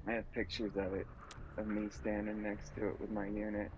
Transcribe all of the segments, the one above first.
I have pictures of it, of me standing next to it with my unit.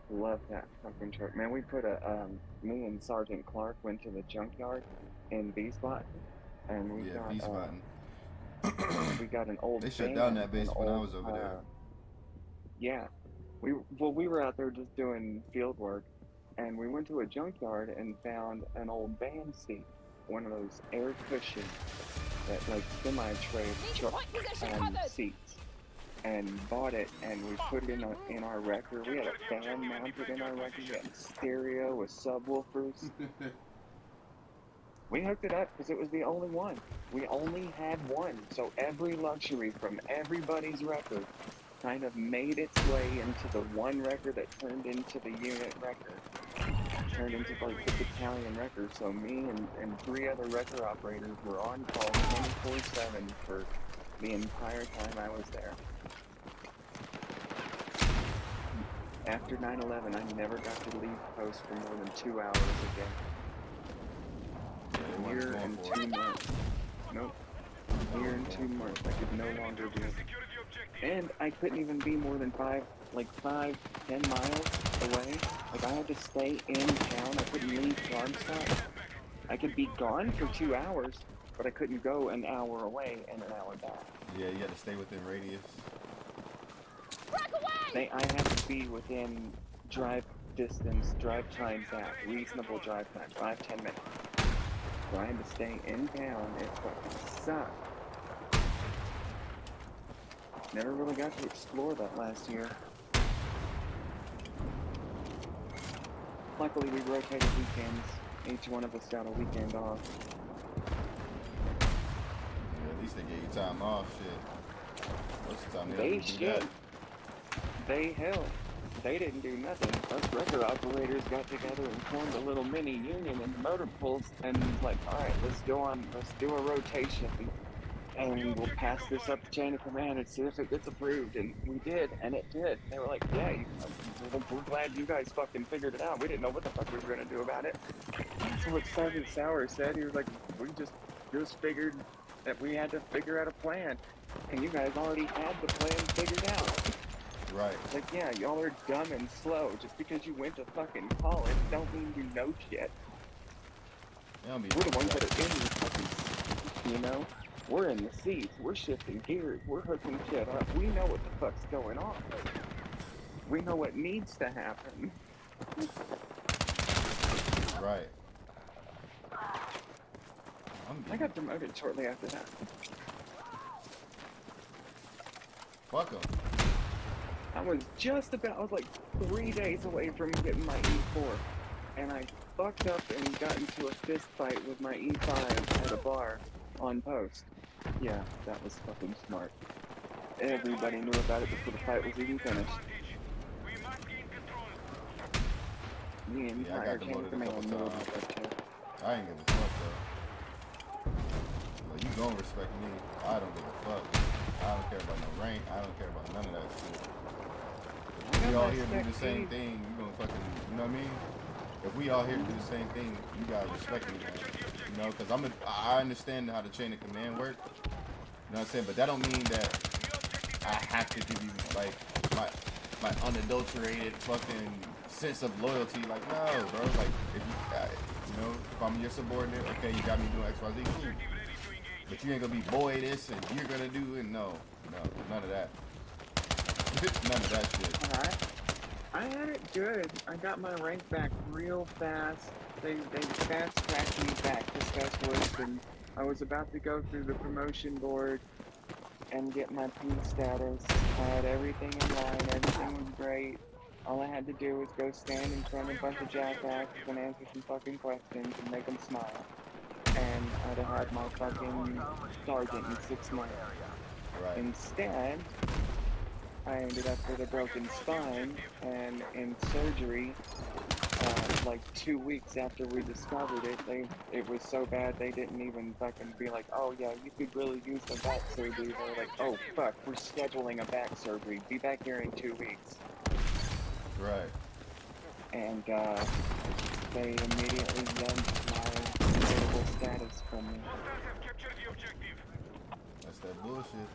Love that fucking truck, man. We put a me and Sergeant Clark went to the junkyard in Wiesbaden, and Yeah, beast button. we got an old They shut down van, that an base when I old was over there. yeah. We were out there just doing field work, and we went to a junkyard and found an old van seat, one of those air cushion that like semi tray Need your truck point position covered! seats, and bought it, and we put it in our wrecker. We had a fan mounted in our wrecker. We had a stereo with subwoofers. We hooked it up because it was the only one. We only had one, so every luxury from everybody's wrecker kind of made its way into the one wrecker that turned into the unit wrecker, turned into like the battalion wrecker. So me and three other wrecker operators were on call 24/7 for the entire time I was there. After 9/11, I never got to leave post for more than 2 hours again. Yeah, A year and 2 months. Nope. A year and 2 months. I could no longer do it. And I couldn't even be more than 5, 10 miles away. Like I had to stay in town. I couldn't leave Darmstadt. I could be gone for 2 hours, but I couldn't go an hour away and an hour back. Yeah, you had to stay within radius. Rock away! I had to be within drive distance, drive time back, reasonable drive time, 5, 10 minutes. So I had to stay in town. It fucking sucked. Never really got to explore that last year. Luckily, we rotated weekends. Each one of us got a weekend off. Yeah, at least they gave you time off. Shit. Most of the time they They don't do that. hell, they didn't do nothing. Us record operators got together and formed a little mini union in the motor pools, and was like, all right, let's do a rotation, and we'll pass this up the chain of command and see if it gets approved. And we did, and it did. They were like, yeah, we're glad you guys fucking figured it out. We didn't know what the fuck we were gonna do about it. That's what Sergeant Sauer said. He was like, we just figured that we had to figure out a plan, and you guys already had the plan figured out. Right. It's like, yeah, y'all are dumb and slow. Just because you went to fucking college don't mean you know shit. They don't be We're the doing ones that that. are in the fucking, you know? We're in the seats. We're shifting gears. We're hooking shit up. We know what the fuck's going on. We know what needs to happen. Right. I got promoted shortly after that. Fuck them. I was like 3 days away from getting my E4. And I fucked up and got into a fist fight with my E5 at a bar on post. Yeah, that was fucking smart. Everybody knew about it before the fight was even finished. The entire chain of command knew about that shit. I ain't give a fuck though. Like, you gon' respect me. I don't give a fuck. I don't care about no rank. I don't care about none of that shit. If we all here do the same thing, you gonna fucking, you know what I mean? If we all here to do the same thing, you gotta respect me, man. You know, because I understand how the chain of command works. You know what I'm saying? But that don't mean that I have to give you like my unadulterated fucking sense of loyalty. Like, no, bro. Like, if you know, if I'm your subordinate, okay, you got me doing X, Y, Z, cool. But you ain't gonna be boy this and you're gonna do and no, none of that. None of that shit. Alright. I had it good. I got my rank back real fast. They fast tracked me back to specialist, and I was about to go through the promotion board and get my P status. I had everything in line, everything was great. All I had to do was go stand in front of a bunch of jackasses and answer some fucking questions and make them smile. And I'd have had my fucking sergeant in 6 months. Right. Instead, I ended up with a broken spine and in surgery. Like 2 weeks after we discovered it, it was so bad they didn't even fucking be like, oh yeah, you could really use the back surgery. They were like, oh fuck, we're scheduling a back surgery. Be back here in 2 weeks. Right. And they immediately yanked my available status from me. That's that bullshit.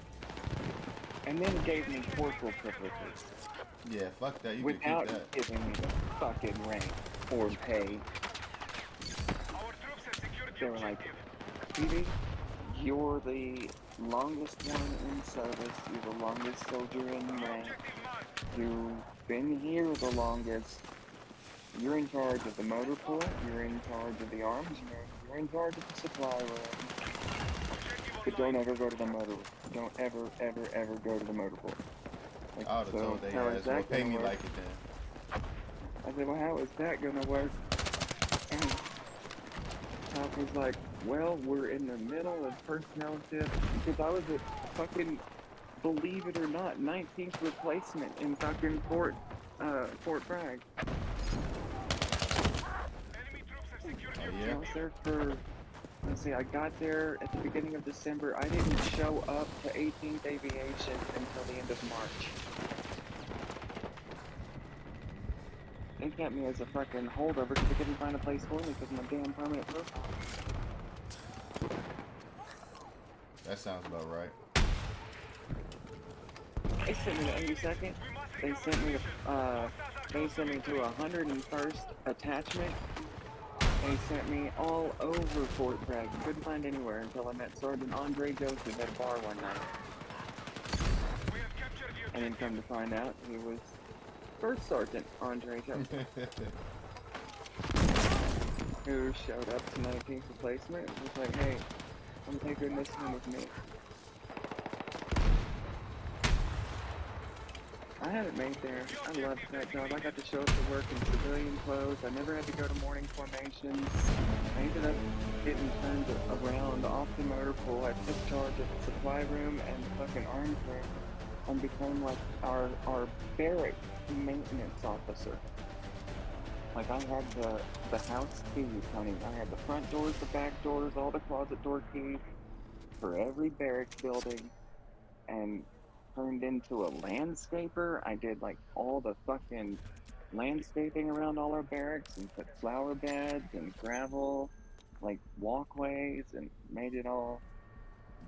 and then gave me corporal privileges Yeah, fuck that. You can keep without that. giving me the fucking rank or pay. They were like, Petey, you're the longest one in service. You're the longest soldier in rank. You've been here the longest. You're in charge of the motor pool. You're in charge of the arms room. You're in charge of the supply room. But don't ever go to the motor. Don't ever, ever, ever go to the motor pool. Like, I would have told they how is ass, well, that pay gonna me work? like it then. I said, well, how is that gonna work? And Pop was like, well, we're in the middle of personnel shift, because I was at fucking, believe it or not, 19th replacement in fucking Fort Bragg. Oh, I yeah? was there for, let's see, I got there at the beginning of December. I didn't show up to 18th Aviation until the end of March. They kept me as a fucking holdover because they couldn't find a place for me because of my damn permanent profile. That sounds about right. They sent me to 82nd. They sent me to 101st attachment. They sent me all over Fort Bragg. Couldn't find anywhere until I met Sergeant Andre Joseph at a bar one night. And then come to find out, he was First Sergeant Andre Joseph, who showed up to 19th replacement and was like, hey, I'm taking this one with me. I had it made there. I loved that job. I got to show up to work in civilian clothes. I never had to go to morning formations. I ended up getting turned around off the motor pool. I took charge of the supply room and the fucking arms room and became like our barrack maintenance officer. Like I had the house keys, honey. I had the front doors, the back doors, all the closet door keys for every barracks building, and turned into a landscaper. I did like all the fucking landscaping around all our barracks and put flower beds and gravel, like walkways, and made it all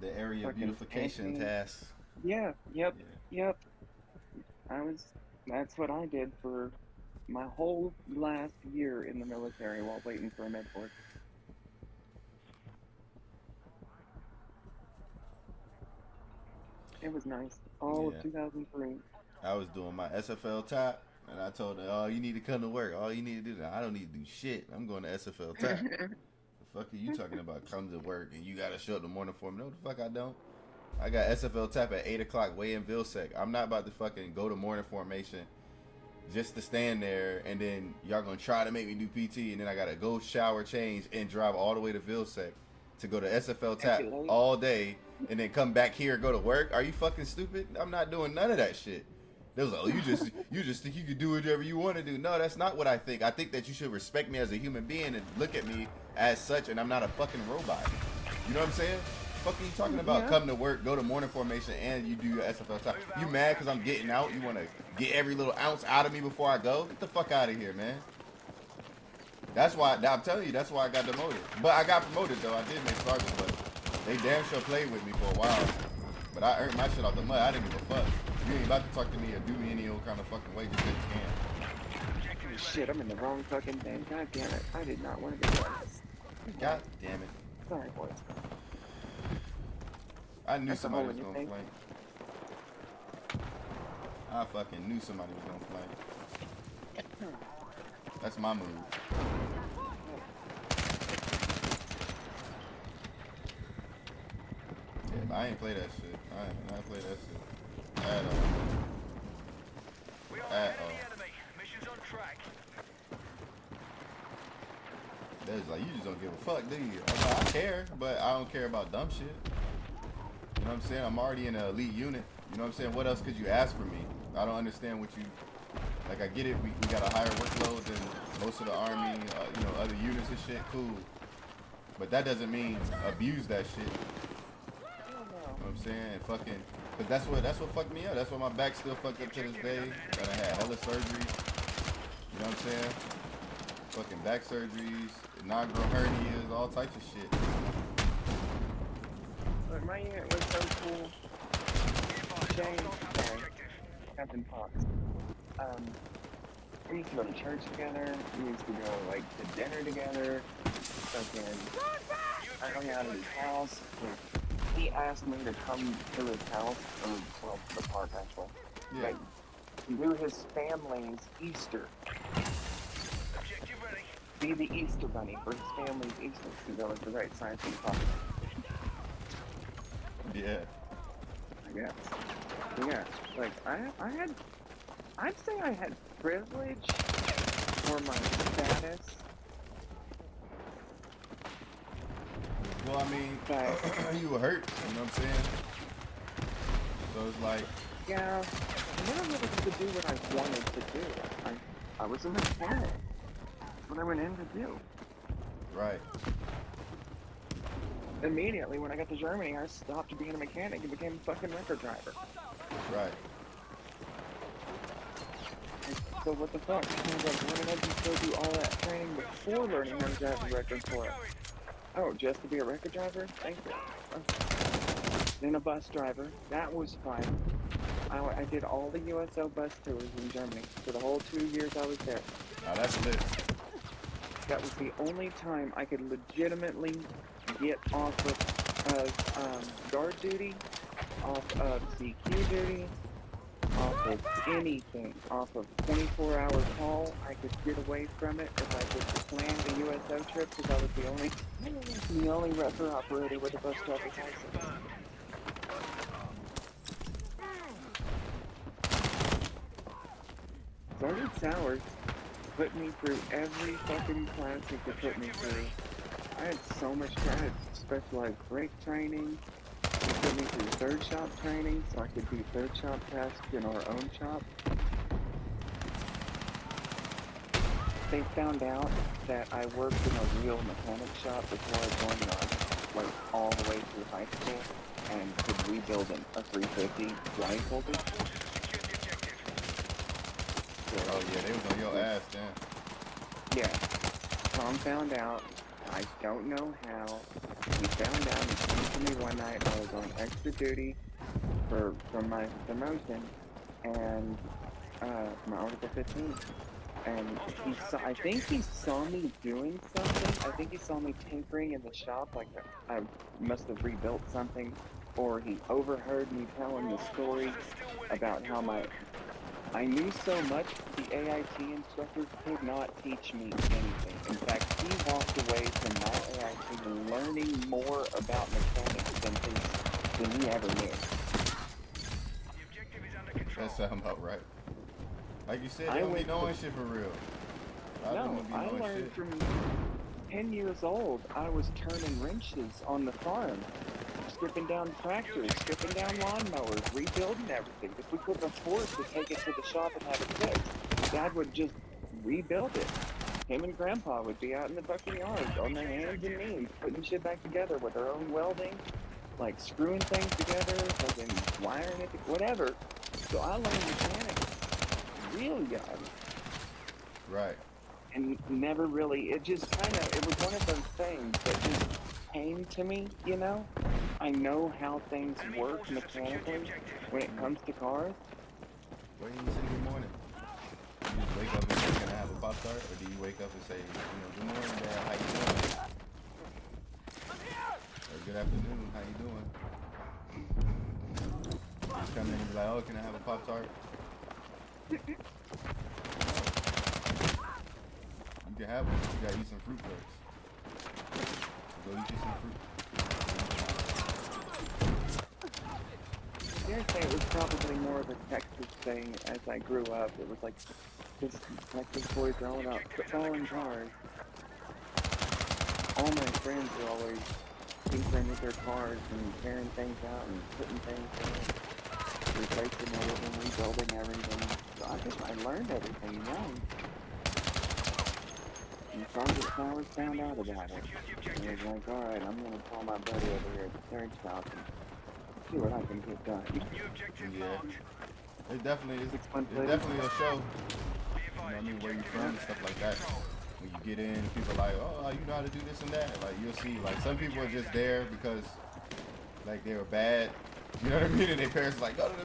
The area fucking beautification fancy. task. Yeah, yep, Yeah. yep. That's what I did for my whole last year in the military while waiting for a med board. It was nice. All of Yeah. 2003. I was doing my SFL tap, and I told her, oh, you need to come to work. All you need to do, I don't need to do shit. I'm going to SFL tap. The fuck are you talking about? Come to work, and you got to show up the morning for me. No, the fuck I don't. I got SFL tap at 8 o'clock way in Vilsec. I'm not about to fucking go to morning formation just to stand there, and then y'all gonna try to make me do PT, and then I gotta go shower, change, and drive all the way to Vilsec to go to SFL tap all day, and then come back here and go to work. Are you fucking stupid? I'm not doing none of that shit. They was like, oh, you just think you could do whatever you want to do. No, that's not what I think. I think that you should respect me as a human being and look at me as such, and I'm not a fucking robot. You know what I'm saying? Fuck are you talking about? Yeah. Come to work, go to morning formation, and you do your SFL time. You mad because I'm getting out? You want to get every little ounce out of me before I go? Get the fuck out of here, man. That's why, I'm telling you, that's why I got demoted. But I got promoted, though. I did make sergeant, but they damn sure played with me for a while. But I earned my shit off the mud. I didn't give a fuck. You ain't about to talk to me or do me any old kind of fucking way just because you can. Shit, I'm in the wrong fucking thing. God damn it. I did not want to be on this. God damn it. Sorry, boys. I knew That's the somebody hole was in your gonna face. flank. I fucking knew somebody was gonna flank. That's my move. Yeah, but I ain't play that shit. I ain't not play that shit at all. At all. That's like, you just don't give a fuck, do you? I'm like, I care, but I don't care about dumb shit. You know what I'm saying? I'm already in an elite unit. You know what I'm saying? What else could you ask for me? I don't understand what you... Like, I get it. We got a higher workload than most of the Army, you know, other units and shit. Cool. But that doesn't mean abuse that shit. You know what I'm saying? Fucking... Because that's what fucked me up. That's why my back's still fucked up to this day. That I had hella surgeries. You know what I'm saying? Fucking back surgeries, inaugural hernias, all types of shit. But my unit was so cool. Shane, sorry, Captain Fox. We used to go to church together. We used to go like to dinner together. Fucking, I hung out at his house. He asked me to come to his house, or well, the park actually. Yeah. Like, to do his family's Easter. Be the Easter bunny for his family's Easter, because that was the right size for the park. Yeah. I guess. Yeah, like I'd say I had privilege for my status. Well, I mean, But you were hurt, you know what I'm saying? So it's like, yeah, I never really got to do what I wanted to do. I was a mechanic. That's what I went in to do. right. Immediately when I got to Germany, I stopped being a mechanic and became a fucking record driver. Right. So what the fuck? I was like, why did I just go do all that training before learning how to drive a record for it? Oh, just to be a record driver? Thank you. Okay. Then a bus driver. That was fun. I did all the USO bus tours in Germany for the whole 2 years I was there. Now that's lit. That was the only time I could legitimately get off of guard duty, off of CQ duty, off of anything, off of 24-hour call. I could get away from it if I could plan the USO trip, because I was the only record operator with a bus driver's license. Sergeant Sowers put me through every fucking class he could put me through. I had so much, I had specialized brake training. He put me through third shop training so I could do third shop tasks in our own shop. They found out that I worked in a real mechanic shop before I joined the Army, like all the way through high school, and could rebuild a 350 blindfolded. Oh yeah, they was on your ass then. Yeah. Tom found out. I don't know how. He found out. He came to me one night. I was on extra duty for my promotion and my Article 15. And I think he saw me doing something. I think he saw me tinkering in the shop, like I must have rebuilt something, or he overheard me telling the story about how I knew so much the AIT instructor could not teach me anything. In fact, he walked away from my AIT learning more about mechanics than he ever knew. That sounds about right. Like you said, I they don't be went knowing shit for real. No, I learned from 10 years old. I was turning wrenches on the farm, stripping down tractors, stripping down lawnmowers, rebuilding everything. If we couldn't afford to take it to the shop and have it fixed, Dad would just rebuild it. Him and Grandpa would be out in the fucking yard on their hands and knees, putting shit back together with their own welding, like screwing things together, fucking wiring it, whatever. So I learned mechanics real young. Right. And never really, it just it was one of those things that just came to me, you know? I know how things work mechanically when it comes to cars. What do you say good morning? Do you just wake up and say, can I have a Pop Tart? Or do you wake up and say, good morning, Dad, how you doing? Or good afternoon, how you doing? Just come in and be like, oh, can I have a Pop Tart? You can have one. You gotta eat some fruit first. Go eat you some fruit. I dare say it was probably more of a Texas thing as I grew up. It was like, this Texas boys are all about football and cars. All my friends were always tinkering with their cars and tearing things out and putting things in, replacing everything, rebuilding everything. So I learned everything young. And Sergeant Sowers found out about it. And he was like, alright, I'm going to call my buddy over here at the third shop and see what I can get done. Yeah. It definitely is. 6 months It's later. definitely a show. You know what I mean? Where you from and stuff like that. When you get in, people are like, oh, you know how to do this and that. Like, you'll see, like, some people are just there because, like, they were bad. You know what I mean? And their parents are like, go to the